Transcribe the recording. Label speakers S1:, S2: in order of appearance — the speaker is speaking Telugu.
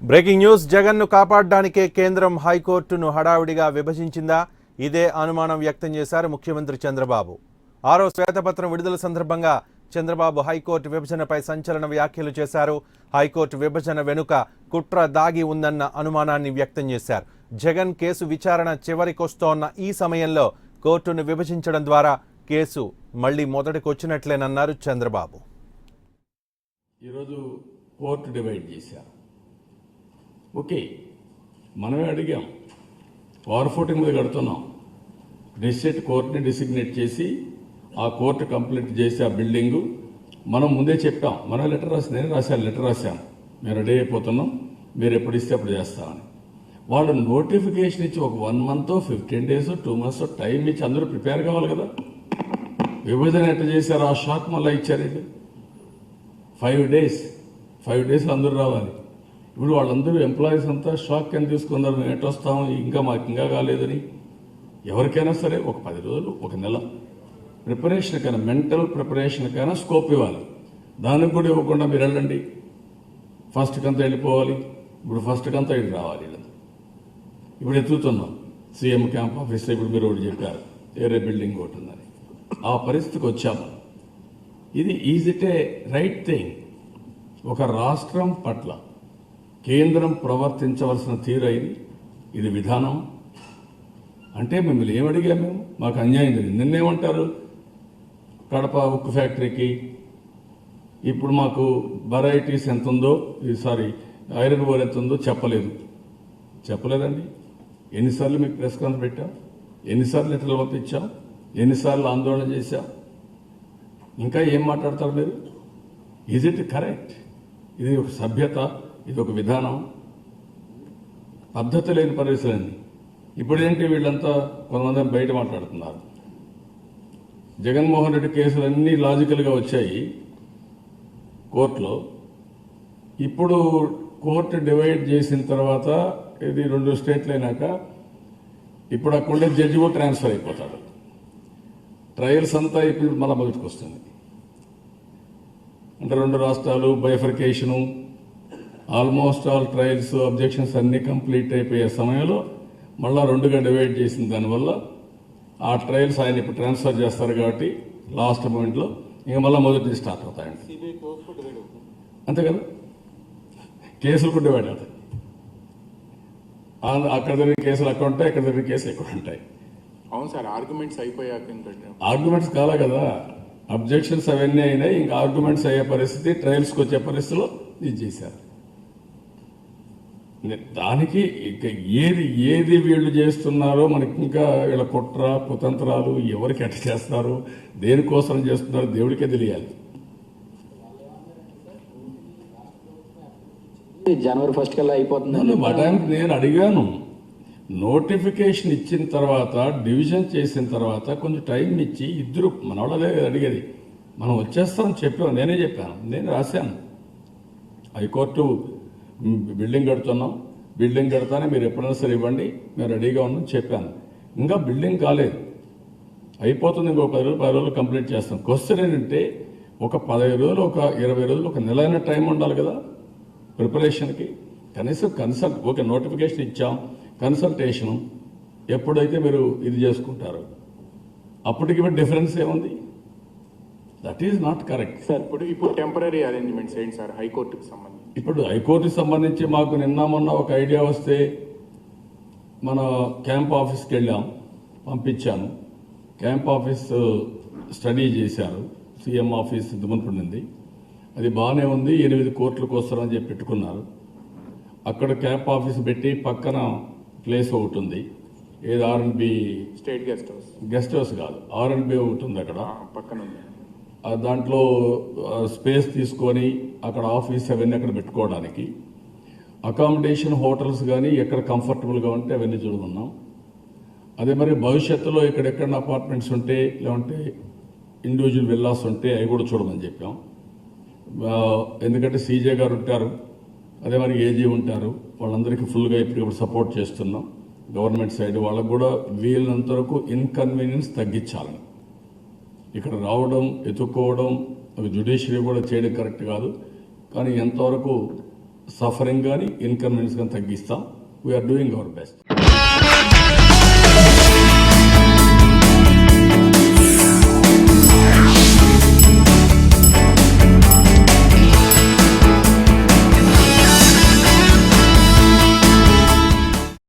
S1: Breaking news. జగన్ను కాపాడడానికే కేంద్రం హైకోర్టును హడావిడిగా విభజించిందా? ఇదే అనుమానం వ్యక్తం చేశారు ముఖ్యమంత్రి చంద్రబాబు. 6వ శ్వేతపత్రం విడుదల సందర్భంగా చంద్రబాబు హైకోర్టు విభజనపై సంచలన వ్యాఖ్యలు చేశారు. హైకోర్టు విభజన వెనుక కుట్ర దాగి ఉందన్న అనుమానాన్ని వ్యక్తం చేశారు. జగన్ కేసు విచారణ చివరికొస్తోన్న ఈ సమయంలో కోర్టును విభజించడం ద్వారా కేసు మళ్లీ మొదటికొచ్చినట్లేనన్నారు చంద్రబాబు.
S2: ఈరోజు కోర్టు డివైడ్ చేశారు. ఓకే, మనమే అడిగాం, పవర్ ఫోటింగ్ మీద కడుతున్నాం. డిస్ట్రిక్ట్ కోర్టుని డిసిగ్నేట్ చేసి ఆ కోర్టు కంప్లీట్ చేసి ఆ బిల్డింగు మనం ముందే చెప్పాం. మనం లెటర్ రాసి, నేను రాశాను, లెటర్ రాశాను, మేము రెడీ అయిపోతున్నాం, మీరు ఎప్పుడు ఇస్తే అప్పుడు చేస్తామని. వాళ్ళు నోటిఫికేషన్ ఇచ్చి ఒక 1 month 15 days 2 months టైం ఇచ్చి అందరూ ప్రిపేర్ కావాలి కదా. విభజన ఎట్లా చేశారు, ఆ షాక్ మళ్ళీ ఇచ్చారండి. 5 days అందరూ రావాలి. ఇప్పుడు వాళ్ళందరూ ఎంప్లాయీస్ అంతా షాక్ అని తీసుకున్నారు. మేము ఎట్లా వస్తాము, మాకు ఇంకా కాలేదని. ఎవరికైనా సరే ఒక 10 రోజులు, ఒక నెల ప్రిపరేషన్ కైనా, మెంటల్ ప్రిపరేషన్ కైనా స్కోప్ ఇవ్వాలి. దానికి కూడా ఇవ్వకుండా మీరు వెళ్ళండి, ఫస్ట్ కంతా వెళ్ళిపోవాలి. ఇప్పుడు ఫస్ట్ కంతా ఇటు రావాలి. ఇప్పుడు ఎత్తుతున్నాం సీఎం క్యాంప్ ఆఫీస్. ఇప్పుడు మీరు ఒకటి చెప్పారు, వేరే బిల్డింగ్ ఒకటి ఉందని. ఆ పరిస్థితికి వచ్చాము. Is it A right thing? ఒక రాష్ట్రం పట్ల కేంద్రం ప్రవర్తించవలసిన తీరు అయింది. ఇది విధానం అంటే మిమ్మల్ని ఏమడిగా మేము? మాకు అన్యాయం జరిగింది. నిన్నేమంటారు, కడప ఉక్కు ఫ్యాక్టరీకి ఇప్పుడు మాకు వెరైటీస్ ఎంత ఉందో, ఐరన్ ఓర్ ఎంత ఉందో చెప్పలేదండి. ఎన్నిసార్లు మీకు ప్రెస్ కాన్ఫరెన్స్ పెట్టాం, ఎన్నిసార్లు లెటర్లు పంపించాం, ఎన్నిసార్లు ఆందోళన చేశాం. ఇంకా ఏం మాట్లాడతారు మీరు? Is it correct? ఇది ఒక సభ్యత, ఇది ఒక విధానం, పద్ధతి లేని పరిస్థితులన్నీ. ఇప్పుడేంటి వీళ్ళంతా కొంతమంది బయట మాట్లాడుతున్నారు. జగన్మోహన్ రెడ్డి కేసులు అన్నీ లాజికల్గా వచ్చాయి కోర్టులో. ఇప్పుడు కోర్టు డివైడ్ చేసిన తర్వాత, ఇది 2 స్టేట్లు అయినాక, ఇప్పుడు అక్కడే జడ్జి కూడా ట్రాన్స్ఫర్ అయిపోతాడు. ట్రయల్స్ అంతా ఇప్పుడు మళ్ళీ మొదటికి వస్తుంది. అంటే 2 రాష్ట్రాలు, బైఫర్కేషను, ఆల్మోస్ట్ ఆల్ ట్రయల్స్, అబ్జెక్షన్స్ అన్నీ కంప్లీట్ అయిపోయే సమయంలో మళ్ళీ 2గా డివైడ్ చేసిన దానివల్ల ఆ ట్రయల్స్ ఆయన ఇప్పుడు ట్రాన్స్ఫర్ చేస్తారు. కాబట్టి లాస్ట్ మూమెంట్లో మళ్ళీ మొదటి నుంచి స్టార్ట్ అవుతాయండి. అంతే కదా, కేసులు కూడా డివైడ్ అవుతాయి. అక్కడ జరిగిన కేసులు అక్కడ ఉంటాయి, ఇక్కడ జరిగిన కేసులు ఎక్కడ ఉంటాయి.
S3: అవును సార్, ఆర్గ్యుమెంట్స్ అయిపోయాక
S2: ఆర్గ్యుమెంట్స్ కాలే కదా, అబ్జెక్షన్స్ అవన్నీ అయినాయి. ఇంకా ఆర్గ్యుమెంట్స్ అయ్యే పరిస్థితి, ట్రయల్స్కి వచ్చే పరిస్థితిలో ఇది చేశారు. దానికి ఇక ఏది వీళ్ళు చేస్తున్నారో మనకి ఇంకా వీళ్ళ కుట్ర కుతంత్రాలు ఎవరికి ఎట్ట చేస్తారు, దేనికోసం చేస్తున్నారు దేవుడికే తెలియాలి.
S4: January 1st కల్లా అయిపోతుంది.
S2: మా టైంకి నేను అడిగాను, నోటిఫికేషన్ ఇచ్చిన తర్వాత, డివిజన్ చేసిన తర్వాత కొంచెం టైం ఇచ్చి, ఇద్దరు మన వాళ్ళదే అడిగేది, మనం వచ్చేస్తామని చెప్పాము. నేనే చెప్పాను, నేను రాశాను. హైకోర్టు బిల్డింగ్ కడుతున్నాం, బిల్డింగ్ కడతానే మీరు ఎప్పుడైనా సరే ఇవ్వండి, మేము రెడీగా ఉన్నాం చెప్పాను. ఇంకా బిల్డింగ్ కాలేదు, అయిపోతుంది. ఇంకో 10 రోజులు కంప్లీట్ చేస్తాం. క్వశ్చన్ ఏంటంటే, ఒక 15 రోజులు, ఒక 20 రోజులు, ఒక నెల అయిన టైం ఉండాలి కదా ప్రిపరేషన్కి. కనీసం ఓకే, నోటిఫికేషన్ ఇచ్చాం, కన్సల్టేషను ఎప్పుడైతే మీరు ఇది చేసుకుంటారు, అప్పటికి డిఫరెన్స్ ఏముంది? That is not correct
S3: sir. ఇప్పుడు టెంపరీ అరేంజ్మెంట్స్ ఏంటి సార్ హైకోర్టుకి సంబంధించి?
S2: ఇప్పుడు హైకోర్టుకి సంబంధించి మాకు మొన్న ఒక ఐడియా వస్తే మన క్యాంప్ ఆఫీస్కి వెళ్ళాం, పంపించాను. క్యాంప్ ఆఫీస్ స్టడీ చేశారు. సీఎం ఆఫీస్ దుమ్మపడింది, అది బాగానే ఉంది. 8 కోట్లకు వస్తారని చెప్పి పెట్టుకున్నారు. అక్కడ క్యాంప్ ఆఫీస్ పెట్టి పక్కన ప్లేస్ ఒకటి ఉంది, ఏది R&B
S3: స్టేట్
S2: గెస్ట్ హౌస్ కాదు, R&B ఒకటి ఉంది అక్కడ
S3: పక్కన ఉంది.
S2: దాంట్లో స్పేస్ తీసుకొని అక్కడ ఆఫీస్ అవన్నీ అక్కడ పెట్టుకోవడానికి, అకామిడేషన్ హోటల్స్ కానీ ఎక్కడ కంఫర్టబుల్గా ఉంటే అవన్నీ చూడమన్నాం. అదే మరి భవిష్యత్తులో ఎక్కడెక్కడ అపార్ట్మెంట్స్ ఉంటే, లేదంటే ఇండివిజువల్ విల్లాస్ ఉంటే అవి కూడా చూడమని చెప్పాం. ఎందుకంటే సీజే గారు ఉంటారు, అదే మరి ఏజీ ఉంటారు, వాళ్ళందరికీ ఫుల్గా ఇప్పుడు సపోర్ట్ చేస్తున్నాం. గవర్నమెంట్ సైడ్ వాళ్ళకు కూడా వీళ్ళంత వరకు ఇన్కన్వీనియన్స్ తగ్గించాలని, ఇక్కడ రావడం, ఎత్తుక్కోవడం, అవి జ్యుడిషియరీ కూడా చేయడం కరెక్ట్ కాదు. కానీ ఎంతవరకు సఫరింగ్ కానీ ఇన్కన్వీనియన్స్ కానీ తగ్గిస్తాం. We are doing our best.